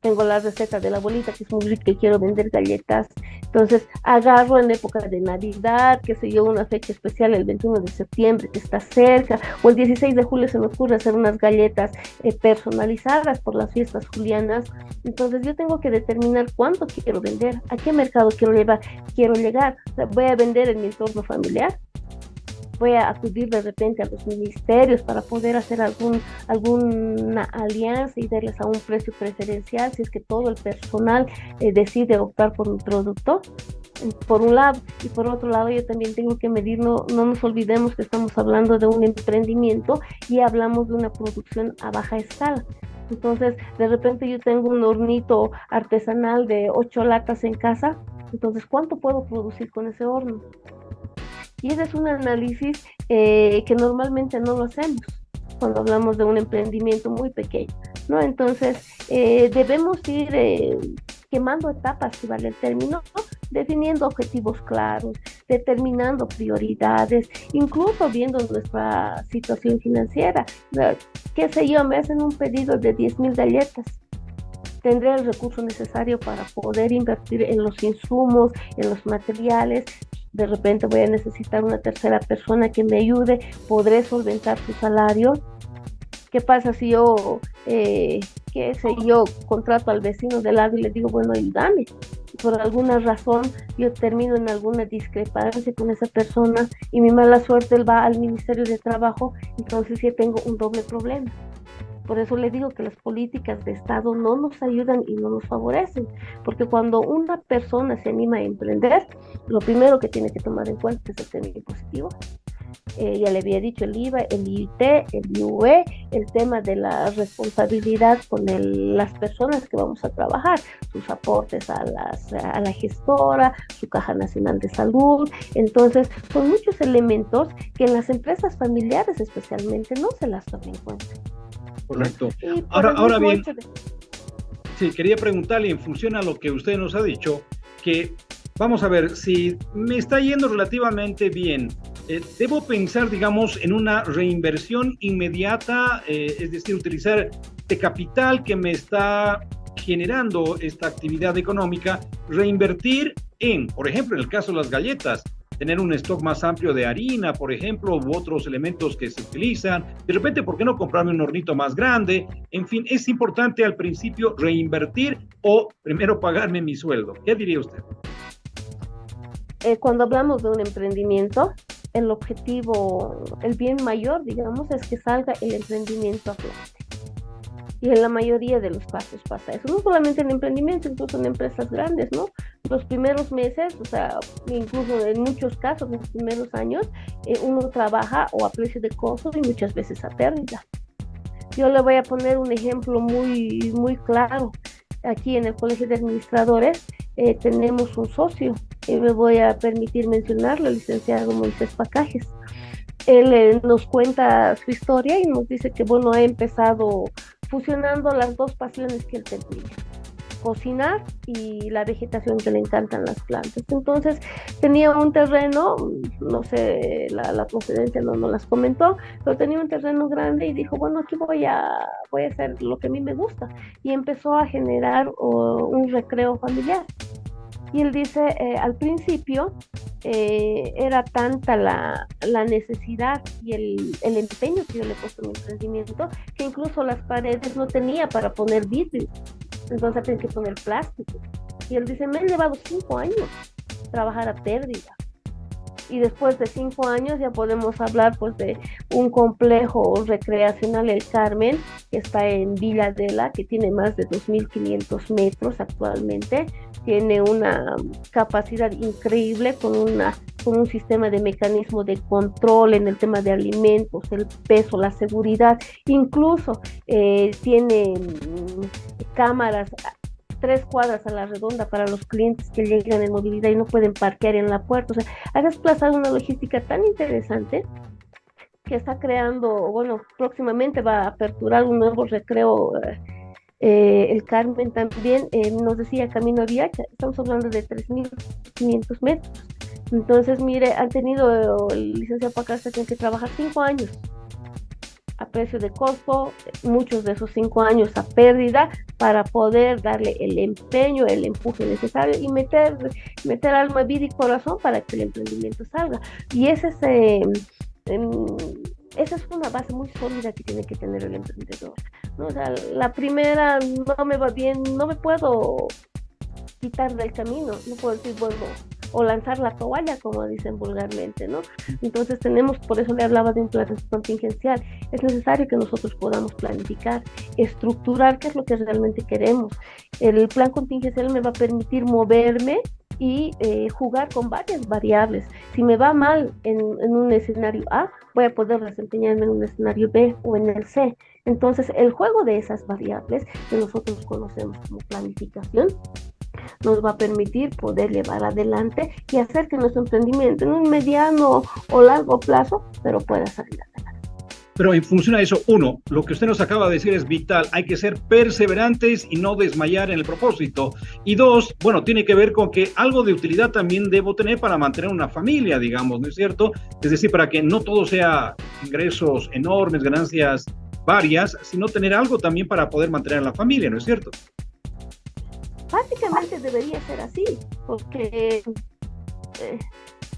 tengo la receta de la abuelita que es muy rica y quiero vender galletas, entonces agarro en época de Navidad, qué sé yo, una fecha especial, el 21 de septiembre que está cerca, o el 16 de julio se me ocurre hacer unas galletas personalizadas por las fiestas julianas. Entonces yo tengo que determinar cuánto quiero vender, a qué mercado quiero llegar. O sea, voy a vender en mi entorno familiar, voy a acudir de repente a los ministerios para poder hacer alguna alianza y darles a un precio preferencial si es que todo el personal decide optar por un producto, por un lado. Y por otro lado yo también tengo que medir, no nos olvidemos que estamos hablando de un emprendimiento y hablamos de una producción a baja escala. Entonces de repente yo tengo un hornito artesanal de 8 latas en casa, entonces ¿cuánto puedo producir con ese horno? Y ese es un análisis que normalmente no lo hacemos cuando hablamos de un emprendimiento muy pequeño, ¿no? Entonces, debemos ir quemando etapas, si vale el término, ¿no? Definiendo objetivos claros, determinando prioridades, incluso viendo nuestra situación financiera. ¿Qué sé yo? Me hacen un pedido de 10,000 galletas. Tendré el recurso necesario para poder invertir en los insumos, en los materiales. De repente voy a necesitar una tercera persona que me ayude, podré solventar su salario. ¿Qué pasa si yo, contrato al vecino de lado y le digo, bueno, ayúdame? Por alguna razón yo termino en alguna discrepancia con esa persona y mi mala suerte él va al Ministerio de Trabajo, entonces sí tengo un doble problema. Por eso le digo que las políticas de Estado no nos ayudan y no nos favorecen, porque cuando una persona se anima a emprender, lo primero que tiene que tomar en cuenta es el tema impositivo. Ya le había dicho el IVA, el IUT, el IUE, el tema de la responsabilidad con las personas que vamos a trabajar, sus aportes a la gestora, su Caja Nacional de Salud. Entonces, son muchos elementos que en las empresas familiares especialmente no se las toman en cuenta. Correcto. Ahora bien, sí, quería preguntarle en función a lo que usted nos ha dicho, que vamos a ver, si me está yendo relativamente bien, ¿debo pensar, digamos, en una reinversión inmediata, es decir, utilizar de capital que me está generando esta actividad económica, reinvertir en, por ejemplo, en el caso de las galletas, tener un stock más amplio de harina, por ejemplo, u otros elementos que se utilizan. De repente, ¿por qué no comprarme un hornito más grande? En fin, es importante al principio reinvertir o primero pagarme mi sueldo. ¿Qué diría usted? Cuando hablamos de un emprendimiento, el objetivo, el bien mayor, digamos, es que salga el emprendimiento a flote. Y en la mayoría de los casos pasa eso, no solamente en emprendimiento, incluso en empresas grandes, ¿no? Los primeros meses, o sea, incluso en muchos casos, en los primeros años, uno trabaja o a precio de costo y muchas veces a pérdida. Yo le voy a poner un ejemplo muy, muy claro. Aquí en el Colegio de Administradores tenemos un socio, y me voy a permitir mencionarlo, el licenciado Moisés Pacajes. Él nos cuenta su historia y nos dice que, bueno, ha empezado fusionando las dos pasiones que él tenía, cocinar y la vegetación, que le encantan las plantas. Entonces tenía un terreno, no sé, la procedencia no las comentó, pero tenía un terreno grande y dijo, bueno, aquí voy a hacer lo que a mí me gusta, y empezó a generar un recreo familiar. Y él dice, al principio era tanta la necesidad y el empeño que yo le he puesto en mi emprendimiento, que incluso las paredes no tenía para poner vidrio, entonces tenía que poner plástico. Y él dice, me han llevado 5 años trabajar a pérdida. Y después de 5 años ya podemos hablar pues de un complejo recreacional, El Carmen, que está en Villa Adela, que tiene más de 2.500 metros actualmente. Tiene una capacidad increíble con un sistema de mecanismo de control en el tema de alimentos, el peso, la seguridad. Incluso tiene cámaras 3 cuadras a la redonda para los clientes que llegan en movilidad y no pueden parquear en la puerta. O sea, ha desplazado una logística tan interesante que está creando, bueno, próximamente va a aperturar un nuevo recreo, El Carmen también. Nos decía Camino Viacha, estamos hablando de 3.500 metros. Entonces, mire, han tenido el licenciado Pacajes que trabajar 5 años a precio de costo, muchos de esos 5 años a pérdida, para poder darle el empeño, el empuje necesario y meter alma, vida y corazón para que el emprendimiento salga. Y esa es una base muy sólida que tiene que tener el emprendedor, ¿no? O sea, la primera no me va bien, no me puedo quitar del camino, no puedo decir, bueno, o lanzar la toalla, como dicen vulgarmente, ¿no? Entonces por eso le hablaba de un plan contingencial. Es necesario que nosotros podamos planificar, estructurar qué es lo que realmente queremos. El plan contingencial me va a permitir moverme y jugar con varias variables. Si me va mal en un escenario A, voy a poder desempeñarme en un escenario B o en el C. Entonces, el juego de esas variables que nosotros conocemos como planificación nos va a permitir poder llevar adelante y hacer que nuestro emprendimiento en un mediano o largo plazo, pero pueda salir adelante. Pero en función a eso, uno, lo que usted nos acaba de decir es vital, hay que ser perseverantes y no desmayar en el propósito. Y dos, bueno, tiene que ver con que algo de utilidad también debo tener para mantener una familia, digamos, ¿no es cierto? Es decir, para que no todo sea ingresos enormes, ganancias varias, sino tener algo también para poder mantener a la familia, ¿no es cierto? Básicamente debería ser así, porque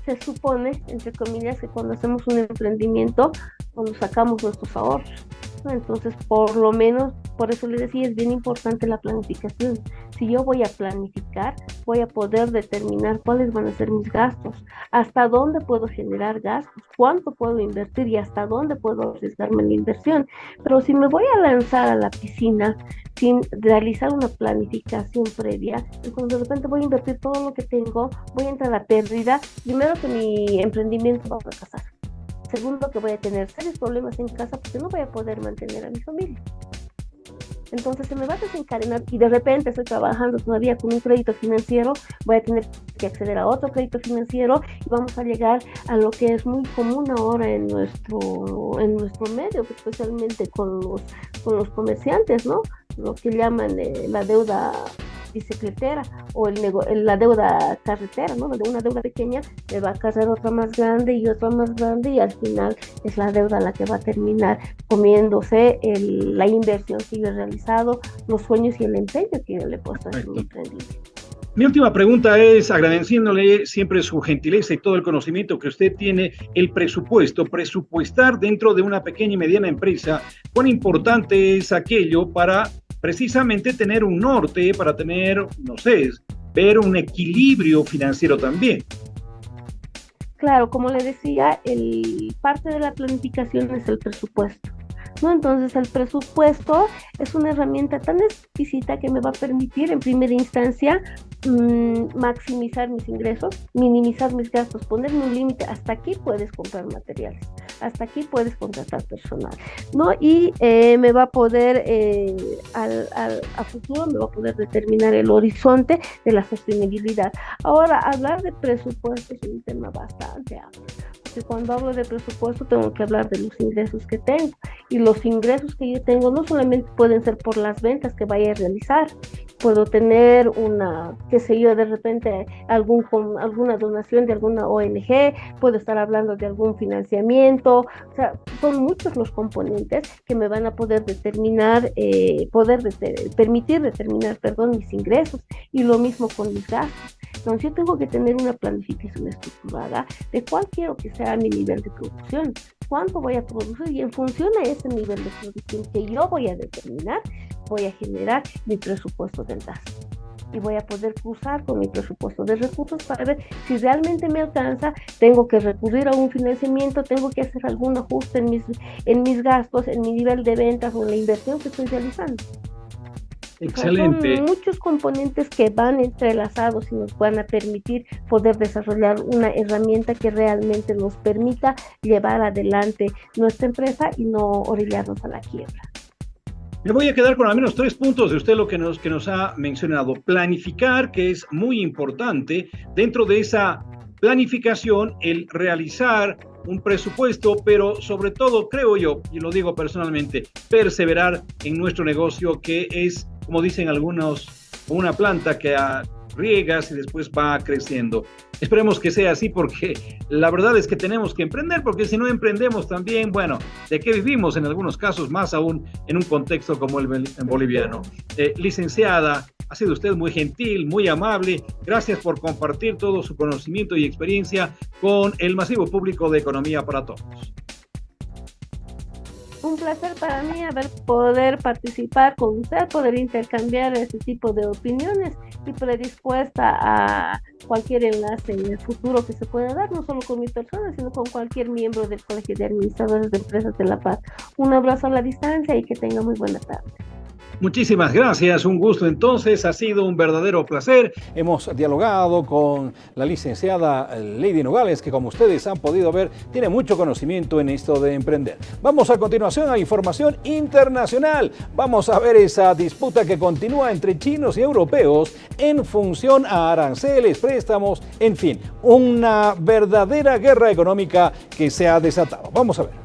se supone, entre comillas, que cuando hacemos un emprendimiento, cuando sacamos nuestros ahorros, ¿no? Entonces, por lo menos, por eso les decía, es bien importante la planificación. Si yo voy a planificar, voy a poder determinar cuáles van a ser mis gastos, hasta dónde puedo generar gastos, cuánto puedo invertir y hasta dónde puedo arriesgarme en la inversión. Pero si me voy a lanzar a la piscina sin realizar una planificación previa, entonces de repente voy a invertir todo lo que tengo, voy a entrar a pérdida. Primero, que mi emprendimiento va a fracasar. Segundo, que voy a tener serios problemas en casa porque no voy a poder mantener a mi familia. Entonces se me va a desencadenar y de repente estoy trabajando todavía con un crédito financiero, voy a tener que acceder a otro crédito financiero y vamos a llegar a lo que es muy común ahora en nuestro medio, especialmente con los comerciantes, ¿no? Lo que llaman la deuda bicicletera o la deuda carretera, ¿no? De una deuda pequeña me va a cargar otra más grande y otra más grande, y al final es la deuda la que va a terminar comiéndose la inversión que yo he realizado, los sueños y el empeño que yo le he puesto en mi emprendimiento. Mi última pregunta es, agradeciéndole siempre su gentileza y todo el conocimiento que usted tiene, el presupuestar dentro de una pequeña y mediana empresa, ¿cuán importante es aquello para precisamente tener un norte, para tener, no sé, ver un equilibrio financiero también? Claro, como le decía, parte de la planificación es el presupuesto, ¿no? Entonces el presupuesto es una herramienta tan exquisita que me va a permitir en primera instancia maximizar mis ingresos, minimizar mis gastos, ponerme un límite. Hasta aquí puedes comprar materiales, hasta aquí puedes contratar personal, ¿no? Y me va a poder, a futuro me va a poder determinar el horizonte de la sostenibilidad. Ahora, hablar de presupuesto es un tema bastante amplio. Cuando hablo de presupuesto tengo que hablar de los ingresos que tengo, y los ingresos que yo tengo no solamente pueden ser por las ventas que vaya a realizar. Puedo tener de repente alguna donación de alguna ONG, puedo estar hablando de algún financiamiento. O sea, son muchos los componentes que me van a poder permitir determinar mis ingresos, y lo mismo con mis gastos. Entonces yo tengo que tener una planificación estructurada de cuál quiero que sea mi nivel de producción, cuánto voy a producir, y en función a ese nivel de producción que yo voy a determinar, voy a generar mi presupuesto del gasto. Y voy a poder cruzar con mi presupuesto de recursos para ver si realmente me alcanza. Tengo que recurrir a un financiamiento, tengo que hacer algún ajuste en mis gastos, en mi nivel de ventas o en la inversión que estoy realizando. Excelente. Son muchos componentes que van entrelazados y nos van a permitir poder desarrollar una herramienta que realmente nos permita llevar adelante nuestra empresa y no orillarnos a la quiebra. Me voy a quedar con al menos 3 puntos de usted lo que nos ha mencionado. Planificar, que es muy importante. Dentro de esa planificación, el realizar un presupuesto, pero sobre todo, creo yo, y lo digo personalmente, perseverar en nuestro negocio, que es, como dicen algunos, una planta que riegas y después va creciendo. Esperemos que sea así, porque la verdad es que tenemos que emprender, porque si no emprendemos también, bueno, ¿de qué vivimos en algunos casos, más aún en un contexto como el boliviano? Licenciada, ha sido usted muy gentil, muy amable. Gracias por compartir todo su conocimiento y experiencia con el masivo público de Economía para Todos. Un placer para mí poder participar con usted, poder intercambiar este tipo de opiniones, y predispuesta a cualquier enlace en el futuro que se pueda dar, no solo con mi persona, sino con cualquier miembro del Colegio de Administradores de Empresas de La Paz. Un abrazo a la distancia y que tenga muy buena tarde. Muchísimas gracias, un gusto entonces, ha sido un verdadero placer. Hemos dialogado con la licenciada Lady Nogales, que como ustedes han podido ver, tiene mucho conocimiento en esto de emprender. Vamos a continuación a información internacional. Vamos a ver esa disputa que continúa entre chinos y europeos en función a aranceles, préstamos, en fin, una verdadera guerra económica que se ha desatado. Vamos a ver.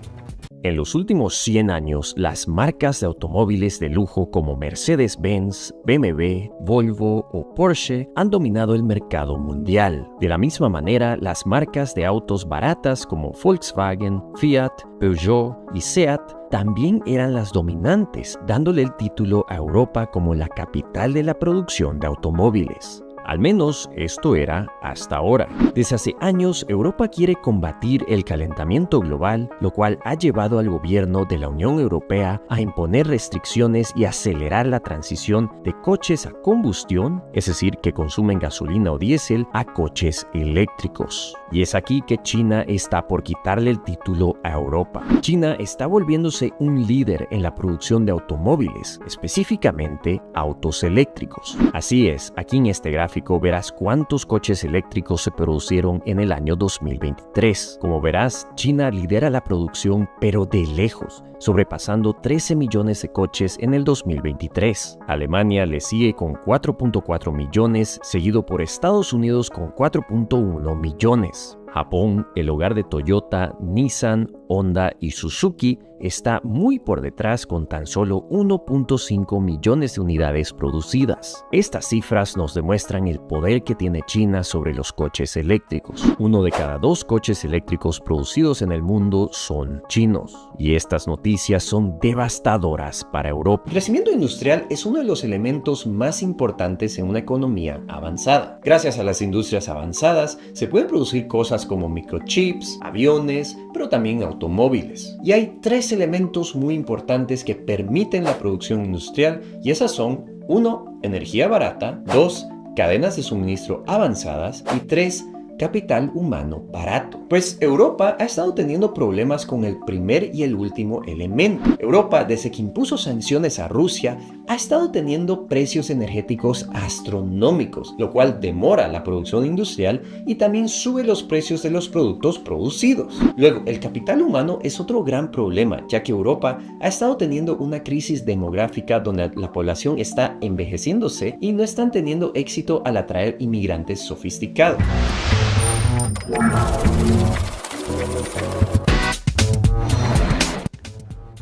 En los últimos 100 años, las marcas de automóviles de lujo como Mercedes-Benz, BMW, Volvo o Porsche han dominado el mercado mundial. De la misma manera, las marcas de autos baratas como Volkswagen, Fiat, Peugeot y Seat también eran las dominantes, dándole el título a Europa como la capital de la producción de automóviles. Al menos esto era hasta ahora. Desde hace años, Europa quiere combatir el calentamiento global, lo cual ha llevado al gobierno de la Unión Europea a imponer restricciones y acelerar la transición de coches a combustión, es decir, que consumen gasolina o diésel, a coches eléctricos. Y es aquí que China está por quitarle el título a Europa. China está volviéndose un líder en la producción de automóviles, específicamente autos eléctricos. Así es, aquí en este gráfico verás cuántos coches eléctricos se producieron en el año 2023. Como verás, China lidera la producción, pero de lejos, sobrepasando 13 millones de coches en el 2023. Alemania le sigue con 4.4 millones, seguido por Estados Unidos con 4.1 millones. Japón, el hogar de Toyota, Nissan, Honda y Suzuki está muy por detrás con tan solo 1.5 millones de unidades producidas. Estas cifras nos demuestran el poder que tiene China sobre los coches eléctricos. 1 de cada 2 coches eléctricos producidos en el mundo son chinos. Y estas noticias son devastadoras para Europa. El crecimiento industrial es uno de los elementos más importantes en una economía avanzada. Gracias a las industrias avanzadas se pueden producir cosas como microchips, aviones, pero también automóviles. Y hay 3 elementos muy importantes que permiten la producción industrial y esas son 1. Energía barata, 2. Cadenas de suministro avanzadas y 3. Capital humano barato. Pues Europa ha estado teniendo problemas con el primer y el último elemento. Europa, desde que impuso sanciones a Rusia, ha estado teniendo precios energéticos astronómicos, lo cual demora la producción industrial y también sube los precios de los productos producidos. Luego, el capital humano es otro gran problema, ya que Europa ha estado teniendo una crisis demográfica donde la población está envejeciéndose y no están teniendo éxito al atraer inmigrantes sofisticados.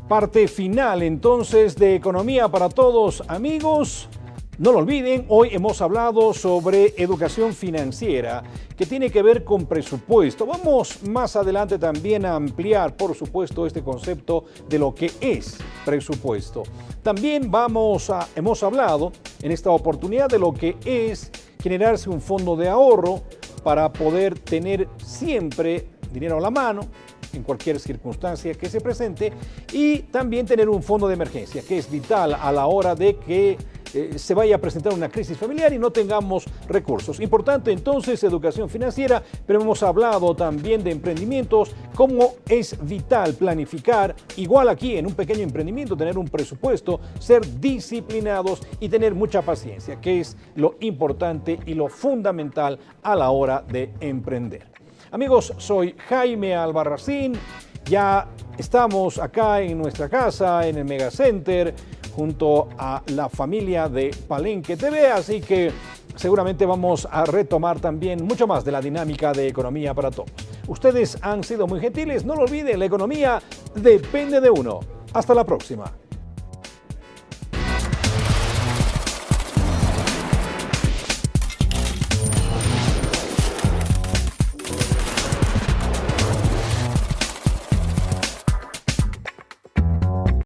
Parte final entonces de Economía para Todos, amigos. No lo olviden, hoy hemos hablado sobre educación financiera que tiene que ver con presupuesto. Vamos más adelante también a ampliar, por supuesto, este concepto de lo que es presupuesto. También hemos hablado en esta oportunidad de lo que es generarse un fondo de ahorro para poder tener siempre dinero a la mano en cualquier circunstancia que se presente y también tener un fondo de emergencia que es vital a la hora de que se vaya a presentar una crisis familiar y no tengamos recursos. Importante entonces educación financiera, pero hemos hablado también de emprendimientos, cómo es vital planificar, igual aquí en un pequeño emprendimiento, tener un presupuesto, ser disciplinados y tener mucha paciencia, que es lo importante y lo fundamental a la hora de emprender. Amigos, soy Jaime Albarracín, ya estamos acá en nuestra casa, en el Megacenter, junto a la familia de Palenque TV, así que seguramente vamos a retomar también mucho más de la dinámica de Economía para Todos. Ustedes han sido muy gentiles, no lo olviden, la economía depende de uno. Hasta la próxima.